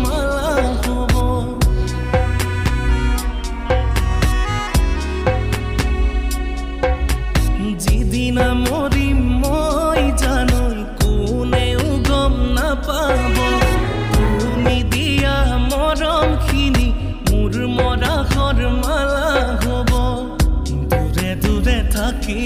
মালা হ'ব যিদিনা মৰিম মই জানৈ কোনেও গম নাপাব তুমি দিয়া মৰমখিনি মোৰ মৰা মালা হ'ব দূৰে দূৰে থাকি